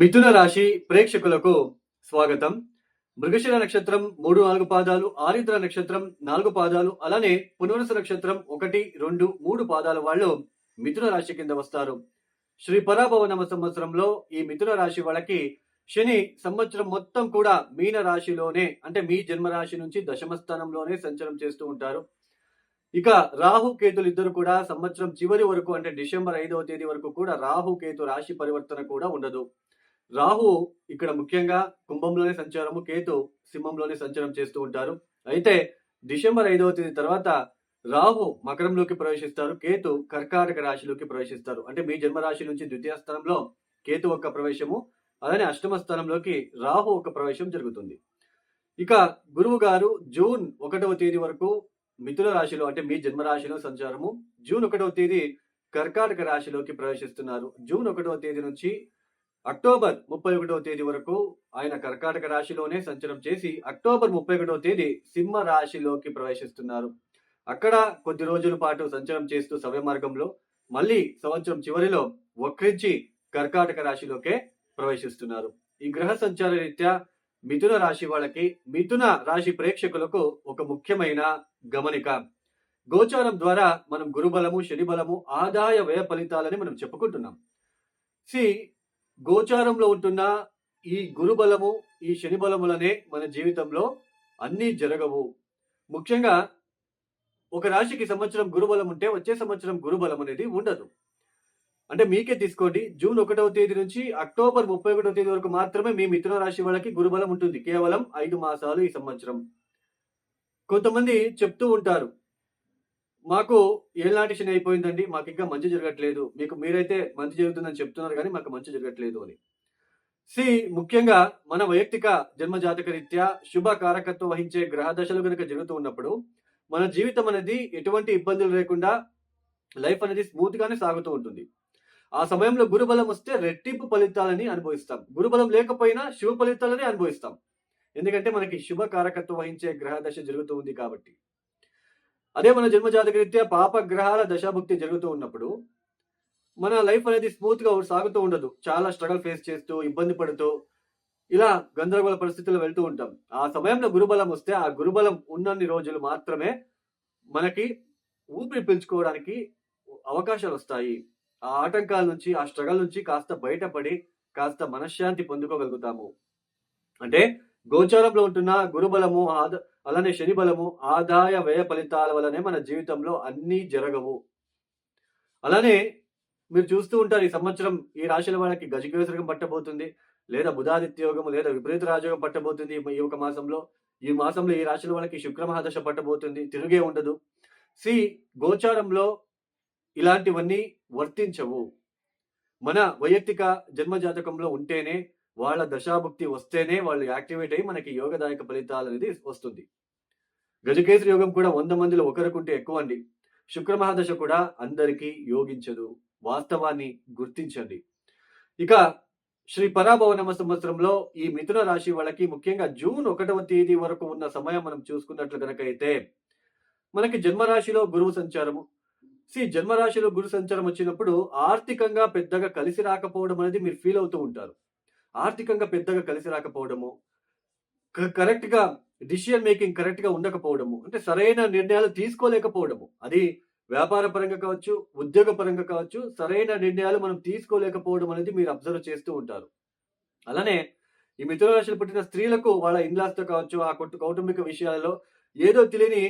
మిథున రాశి ప్రేక్షకులకు స్వాగతం. మృగశిర నక్షత్రం 3-4 పాదాలు, ఆరిద్ర నక్షత్రం 4 పాదాలు, అలానే పునర్వసు నక్షత్రం 1, 2, 3 పాదాల వాళ్ళు మిథున రాశి కింద వస్తారు. శ్రీ పరాభవనామ సంవత్సరంలో ఈ మిథున రాశి వాళ్ళకి శని సంవత్సరం మొత్తం కూడా మీన రాశిలోనే, అంటే మీ జన్మ రాశి నుంచి దశమ స్థానంలోనే సంచారం చేస్తూ ఉంటారు. ఇక రాహు కేతులు ఇద్దరు కూడా సంవత్సరం చివరి వరకు, అంటే డిసెంబర్ 5వ తేదీ వరకు కూడా రాహు కేతు రాశి పరివర్తన కూడా ఉండదు. రాహు ఇక్కడ ముఖ్యంగా కుంభంలోనే సంచారము, కేతు సింహంలోనే సంచారం చేస్తూ ఉంటారు. అయితే డిసెంబర్ 5వ తేదీ తర్వాత రాహు మకరంలోకి ప్రవేశిస్తారు, కేతు కర్కాటక రాశిలోకి ప్రవేశిస్తారు. అంటే మీ జన్మరాశి నుంచి ద్వితీయ స్థానంలో కేతు ఒక ప్రవేశము, అలానే అష్టమ స్థానంలోకి రాహు ఒక ప్రవేశం జరుగుతుంది. ఇక గురువు గారు జూన్ 1వ తేదీ వరకు మిథున రాశిలో, అంటే మీ జన్మరాశిలో సంచారము, జూన్ 1వ తేదీ కర్కాటక రాశిలోకి ప్రవేశిస్తున్నారు. జూన్ 1వ తేదీ నుంచి అక్టోబర్ 31వ తేదీ వరకు ఆయన కర్కాటక రాశిలోనే సంచారం చేసి అక్టోబర్ 31వ తేదీ సింహ రాశిలోకి ప్రవేశిస్తున్నారు. అక్కడ కొద్ది రోజుల పాటు సంచారం చేస్తూ సవ్య మార్గంలో మళ్ళీ సంవత్సరం చివరిలో వక్రించి కర్కాటక రాశిలోకే ప్రవేశిస్తున్నారు. ఈ గ్రహ సంచార రీత్యా మిథున రాశి వాళ్ళకి, మిథున రాశి ప్రేక్షకులకు ఒక ముఖ్యమైన గమనిక. గోచారం ద్వారా మనం గురుబలము, శని బలము, ఆదాయ వ్యయ ఫలితాలని మనం చెప్పుకుంటున్నాం. గోచారంలో ఉంటున్న ఈ గురుబలము, ఈ శని బలములనే మన జీవితంలో అన్నీ జరగవు. ముఖ్యంగా ఒక రాశికి సంవత్సరం గురుబలం ఉంటే వచ్చే సంవత్సరం గురుబలం అనేది ఉండదు. అంటే మీకే తీసుకోండి, జూన్ 1వ తేదీ నుంచి అక్టోబర్ 31వ తేదీ వరకు మాత్రమే మీ మిథున రాశి వాళ్ళకి గురుబలం ఉంటుంది. కేవలం 5 మాసాలు ఈ సంవత్సరం. కొంతమంది చెప్తూ ఉంటారు, మాకు ఏళ్ళనాటి శని అయిపోయిందండి, మాకు ఇంకా మంచి జరగట్లేదు, మీరైతే మంచి జరుగుతుందని చెప్తున్నారు కానీ మాకు మంచి జరగట్లేదు అని. ముఖ్యంగా మన వైయక్తిక జన్మజాతక రీత్యా శుభ కారకత్వం వహించే గ్రహ దశలు కనుక జరుగుతూ ఉన్నప్పుడు మన జీవితం అనేది ఎటువంటి ఇబ్బందులు లేకుండా లైఫ్ అనేది స్మూత్ గానే సాగుతూ ఉంటుంది. ఆ సమయంలో గురుబలం వస్తే రెట్టింపు ఫలితాలని అనుభవిస్తాం, గురుబలం లేకపోయినా శుభ ఫలితాలని అనుభవిస్తాం. ఎందుకంటే మనకి శుభ కారకత్వం వహించే గ్రహ దశ జరుగుతూ ఉంది కాబట్టి. అదే మన జన్మజాతక రీత్యా పాప గ్రహాల దశాభుక్తి జరుగుతూ ఉన్నప్పుడు మన లైఫ్ అనేది స్మూత్ గా సాగుతూ ఉండదు. చాలా స్ట్రగల్ ఫేస్ చేస్తూ, ఇబ్బంది పడుతూ, ఇలా గందరగోళ పరిస్థితుల్లో వెళ్తూ ఉంటాం. ఆ సమయంలో గురుబలం వస్తే ఆ గురుబలం ఉన్నన్ని రోజులు మాత్రమే మనకి ఊపిరి పీల్చుకోవడానికి అవకాశాలు వస్తాయి. ఆ ఆటంకాల నుంచి, ఆ స్ట్రగల్ నుంచి కాస్త బయటపడి కాస్త మనశ్శాంతి పొందుకోగలుగుతాము. అంటే గోచారంలో ఉంటున్న గురుబలము, అలానే శని బలము, ఆదాయ వ్యయ ఫలితాల వల్లనే మన జీవితంలో అన్నీ జరగవు. అలానే మీరు చూస్తూ ఉంటారు, ఈ సంవత్సరం ఈ రాశుల వాళ్ళకి గజకేసరికం పట్టబోతుంది, లేదా బుధాదిత్య యోగము, లేదా విపరీత రాజయోగం పట్టబోతుంది ఈ ఒక మాసంలో. ఈ మాసంలో ఈ రాశుల వాళ్ళకి శుక్రమహాదశ పట్టబోతుంది, తిరుగే ఉండదు. గోచారంలో ఇలాంటివన్నీ వర్తించవు. మన వైయక్తిక జన్మజాతకంలో ఉంటేనే, వాళ్ళ దశాభుక్తి వస్తేనే వాళ్ళు యాక్టివేట్ అయ్యి మనకి యోగదాయక ఫలితాలు అనేది వస్తుంది. గజకేసరి యోగం కూడా 100 మందిలో ఒకరికుంటే ఎక్కువ అండి. శుక్రమహాదశ కూడా అందరికీ యోగించదు. వాస్తవాన్ని గుర్తించండి. ఇక శ్రీ పరాభవనామ సంవత్సరంలో ఈ మిథున రాశి వాళ్ళకి ముఖ్యంగా జూన్ 1వ తేదీ వరకు ఉన్న సమయం మనం చూసుకున్నట్లు కనుక అయితే మనకి జన్మరాశిలో గురువు సంచారము. జన్మరాశిలో గురు సంచారం వచ్చినప్పుడు ఆర్థికంగా పెద్దగా కలిసి రాకపోవడం అనేది మీరు ఫీల్ అవుతూ ఉంటారు. ఆర్థికంగా పెద్దగా కలిసి రాకపోవడము, కరెక్ట్ గా డిసిషన్ మేకింగ్ కరెక్ట్ గా ఉండకపోవడము, అంటే సరైన నిర్ణయాలు తీసుకోలేకపోవడము, అది వ్యాపార పరంగా కావచ్చు, ఉద్యోగ పరంగా కావచ్చు, సరైన నిర్ణయాలు మనం తీసుకోలేకపోవడం అనేది మీరు అబ్జర్వ్ చేస్తూ ఉంటారు. అలానే ఈ మిథున రాశిలో పుట్టిన స్త్రీలకు వాళ్ళ ఇన్లాస్తో కావచ్చు, ఆ కౌటుంబిక విషయాలలో ఏదో తెలియని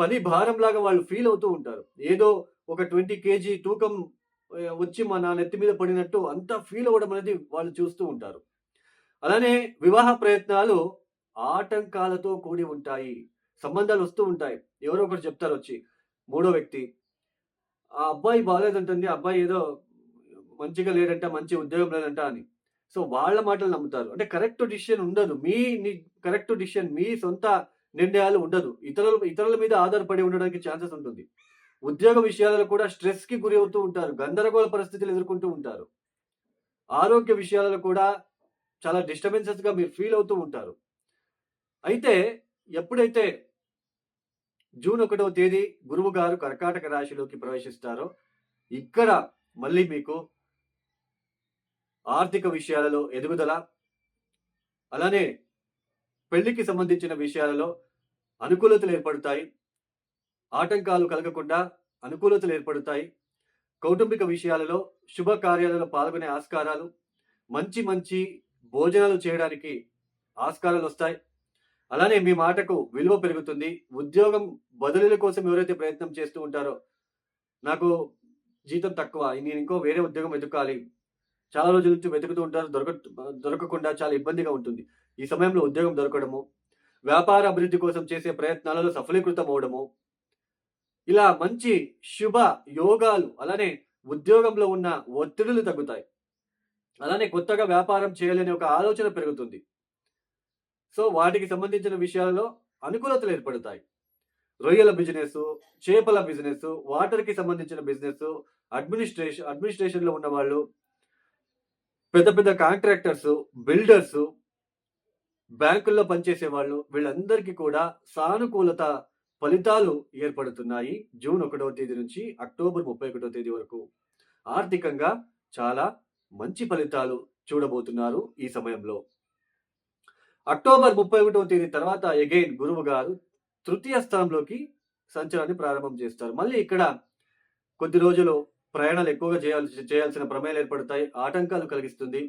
పని భారం లాగా వాళ్ళు ఫీల్ అవుతూ ఉంటారు. ఏదో ఒక 20 kg తూకం వచ్చి మన నెత్తి మీద పడినట్టు అంతా ఫీల్ అవ్వడం అనేది వాళ్ళు చూస్తూ ఉంటారు. అలానే వివాహ ప్రయత్నాలు ఆటంకాలతో కూడి ఉంటాయి. సంబంధాలు వస్తూ ఉంటాయి. ఎవరో ఒకరు చెప్తారు వచ్చి, మూడో వ్యక్తి, ఆ అబ్బాయి బాలేదంటండి, అబ్బాయి ఏదో మంచిగా లేడంట, మంచి ఉద్యోగం లేదంట అని. సో వాళ్ళ మాటలు నమ్ముతారు. అంటే కరెక్ట్ డిసిషన్ ఉండదు. కరెక్ట్ డిసిషన్, మీ సొంత నిర్ణయాలు ఉండదు. ఇతరుల మీద ఆధారపడి ఉండడానికి ఛాన్సెస్ ఉంటుంది. ఉద్యోగ విషయాలలో కూడా స్ట్రెస్ కి గురి అవుతూ ఉంటారు. గందరగోళ పరిస్థితులు ఎదుర్కొంటూ ఉంటారు. ఆరోగ్య విషయాలలో కూడా చాలా డిస్టర్బెన్సెస్ గా మీరు ఫీల్ అవుతూ ఉంటారు. అయితే ఎప్పుడైతే జూన్ 1వ తేదీ గురువు గారు కర్కాటక రాశిలోకి ప్రవేశిస్తారో ఇక్కడ మళ్ళీ మీకు ఆర్థిక విషయాలలో ఎదుగుదల, అలానే పెళ్లికి సంబంధించిన విషయాలలో అనుకూలతలు ఏర్పడతాయి. ఆటంకాలు కలగకుండా అనుకూలతలు ఏర్పడతాయి. కౌటుంబిక విషయాలలో శుభకార్యాలలో పాల్గొనే ఆస్కారాలు, మంచి మంచి భోజనాలు చేయడానికి ఆస్కారాలొస్తాయి. అలానే మీ మాటకు విలువ పెరుగుతుంది. ఉద్యోగం బదిలీల కోసం ఎవరైతే ప్రయత్నం చేస్తూ ఉంటారో, నాకు జీతం తక్కువ, నేను ఇంకో వేరే ఉద్యోగం వెతకాలి. చాలా రోజుల నుంచి వెతుకుతూ ఉంటారు. దొరకకుండా చాలా ఇబ్బందిగా ఉంటుంది. ఈ సమయంలో ఉద్యోగం దొరకడము, వ్యాపార అభివృద్ధి కోసం చేసే ప్రయత్నాలలో సఫలీకృతం అవ్వడము, ఇలా మంచి శుభ యోగాలు, అలానే ఉద్యోగంలో ఉన్న ఒత్తిడులు తగ్గుతాయి. అలానే కొత్తగా వ్యాపారం చేయాలనే ఒక ఆలోచన పెరుగుతుంది. సో, వాటికి సంబంధించిన విషయాలలో అనుకూలతలు ఏర్పడతాయి. రొయ్యల బిజినెసు, చేపల బిజినెసు, వాటర్‌కి సంబంధించిన బిజినెసు, అడ్మినిస్ట్రేషన్‌లో ఉన్నవాళ్ళు, పెద్ద పెద్ద కాంట్రాక్టర్సు, బిల్డర్సు, బ్యాంకుల్లో పనిచేసేవాళ్ళు, వీళ్ళందరికీ కూడా సానుకూలత ఫలితాలు ఏర్పడుతున్నాయి. జూన్ 1వ తేదీ నుంచి అక్టోబర్ 31వ తేదీ వరకు. ఆర్థికంగా చాలా మంచి ఫలితాలు చూడబోతున్నారు ఈ సమయంలో. అక్టోబర్ 31వ తేదీ తర్వాత అగైన్ గురువు గారు తృతీయ స్థానంలోకి సంచారాన్ని ప్రారంభం చేస్తారు. మళ్ళీ ఇక్కడ కొద్ది రోజులు ప్రయాణాలు ఎక్కువగా చేయాల్సిన ప్రమేయాలు ఏర్పడతాయి. ఆటంకాలు కలిగిస్తుంది.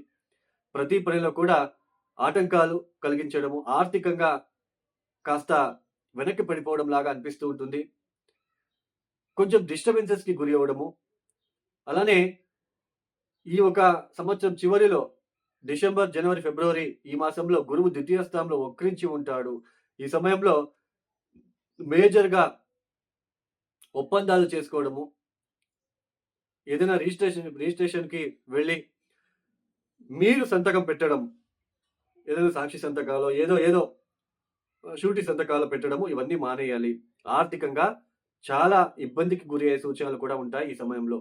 ప్రతి పనిలో కూడా ఆటంకాలు కలిగించడము, ఆర్థికంగా కాస్త వెనక్కి పడిపోవడం లాగా అనిపిస్తూ ఉంటుంది. కొంచెం డిస్టర్బెన్సెస్‌కి గురి అవ్వడము. అలానే ఈ ఒక సంవత్సరం చివరిలో డిసెంబర్, జనవరి, ఫిబ్రవరి ఈ మాసంలో గురువు ద్వితీయ స్థానంలో వక్రించి ఉంటాడు. ఈ సమయంలో మేజర్‌గా ఒప్పందాలు చేసుకోవడము, ఏదైనా రిజిస్ట్రేషన్‌కి వెళ్ళి మీరు సంతకం పెట్టడం, ఏదైనా సాక్షి సంతకాలో ఏదో షూరిటీ సంతకాలు పెట్టడము, ఇవన్నీ మానేయాలి. ఆర్థికంగా చాలా ఇబ్బందికి గురి అయ్యే సూచనలు కూడా ఉంటాయి ఈ సమయంలో.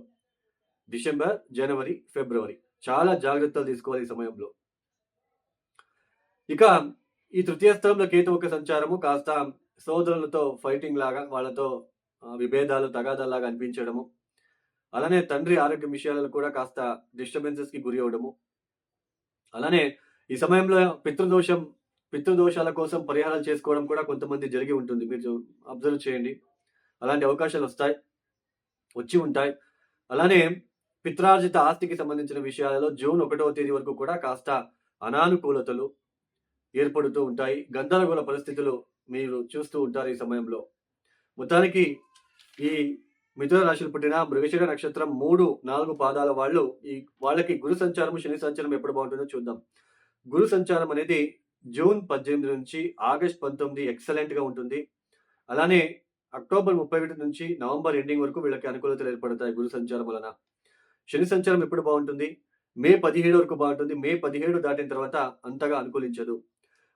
డిసెంబర్, జనవరి, ఫిబ్రవరి చాలా జాగ్రత్తలు తీసుకోవాలి ఈ సమయంలో. ఇక ఈ తృతీయ స్థలంలో కేతు ఒక సంచారము కాస్త సోదరులతో ఫైటింగ్ లాగా, వాళ్ళతో విభేదాలు, తగాదాల్లాగా అనిపించడము, అలానే తండ్రి ఆరోగ్య విషయాలలో కూడా కాస్త డిస్టర్బెన్సెస్‌కి గురి అవ్వడము. అలానే ఈ సమయంలో పితృదోషాల కోసం పరిహారాలు చేసుకోవడం కూడా కొంతమంది జరిగి ఉంటుంది. మీరు అబ్జర్వ్ చేయండి. అలాంటి అవకాశాలు వచ్చి ఉంటాయి. అలానే పిత్రార్జిత ఆస్తికి సంబంధించిన విషయాలలో జూన్ 1వ తేదీ వరకు కూడా కాస్త అనానుకూలతలు ఏర్పడుతూ ఉంటాయి. గందరగోళ పరిస్థితులు మీరు చూస్తూ ఉంటారు ఈ సమయంలో. మొత్తానికి ఈ మిథున రాశిలో పుట్టిన మృగశిర నక్షత్రం 3, 4 పాదాల వాళ్ళకి గురు సంచారం, శని సంచారం ఎప్పుడు బాగుంటుందో చూద్దాం. గురు సంచారం అనేది జూన్ 18 నుంచి ఆగస్ట్ 19 ఎక్సలెంట్‌గా ఉంటుంది. అలానే అక్టోబర్ 31 నుంచి నవంబర్ ఎండింగ్ వరకు వీళ్ళకి అనుకూలతలు ఏర్పడతాయి గురు సంచారం వలన. శని సంచారం ఎప్పుడు బాగుంటుంది? మే 17 వరకు బాగుంటుంది. మే 17 దాటిన తర్వాత అంతగా అనుకూలించదు.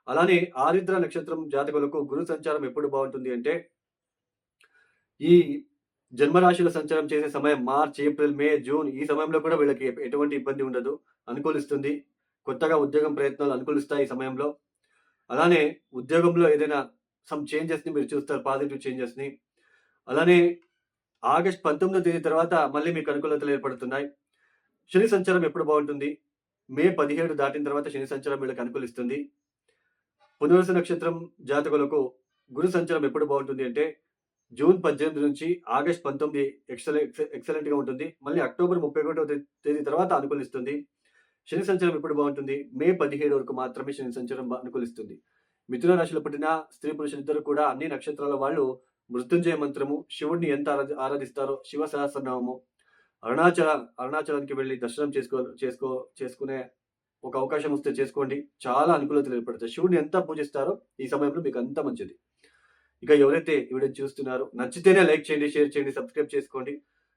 అలానే ఆరిద్ర నక్షత్రం జాతకులకు గురు సంచారం ఎప్పుడు బాగుంటుంది అంటే, ఈ జన్మరాశిలో సంచారం చేసే సమయం మార్చ్, ఏప్రిల్, మే, జూన్ ఈ సమయంలో కూడా వీళ్ళకి ఎటువంటి ఇబ్బంది ఉండదు. అనుకూలిస్తుంది. కొత్తగా ఉద్యోగం ప్రయత్నాలు అనుకూలిస్తాయి ఈ సమయంలో. అలానే ఉద్యోగంలో ఏదైనా సమ్ చేంజెస్‌ని మీరు చూస్తారు, పాజిటివ్ చేంజెస్‌ని. అలానే ఆగస్ట్ 19వ తేదీ తర్వాత మళ్ళీ మీకు అనుకూలతలు ఏర్పడుతున్నాయి. శని సంచారం ఎప్పుడు బాగుంటుంది? మే 17 దాటిన తర్వాత శని సంచారం వీళ్ళకి అనుకూలిస్తుంది. పునర్వసు నక్షత్రం జాతకులకు గురు సంచారం ఎప్పుడు బాగుంటుంది అంటే, జూన్ 18 నుంచి ఆగస్ట్ 19 ఎక్సలెంట్‌గా ఉంటుంది. మళ్ళీ అక్టోబర్ 31వ తేదీ తర్వాత అనుకూలిస్తుంది. శని సంచారం ఎప్పుడు బాగుంటుంది? మే 17 వరకు మాత్రమే శని సంచారం అనుకూలిస్తుంది. మిథున రాశిలో పుట్టిన స్త్రీ పురుషులిద్దరూ కూడా అన్ని నక్షత్రాల వాళ్ళు మృత్యుంజయ మంత్రము, శివుడిని ఎంత ఆరాధిస్తారో శివ సహస్రనామము, అరుణాచలానికి వెళ్ళి దర్శనం చేసుకునే ఒక అవకాశం వస్తే చేసుకోండి. చాలా అనుకూలతలు ఏర్పడతాయి. శివుడిని ఎంత పూజిస్తారో ఈ సమయంలో మీకు అంత మంచిది. ఇక ఎవరైతే ఈ వీడియో చూస్తున్నారో నచ్చితేనే లైక్ చేయండి, షేర్ చేయండి, సబ్స్క్రైబ్ చేసుకోండి.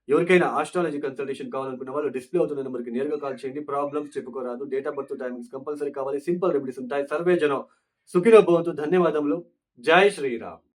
ఎవరికైనా ఆస్ట్రాలజీ కన్సల్టేషన్ కావాలనుకున్న వాళ్ళు డిస్ప్లే అవుతున్న నెంబర్కి నేరుగా కాల్ చేయండి. ప్రాబ్లమ్స్ చెప్పుకోరాదు, date of birth, timings compulsory కావాలి. సింపుల్ రెమెడీస్ ఉంటాయి. సర్వే జనం సుఖినో భవంతు. ధన్యవాదములు. జై శ్రీరామ్.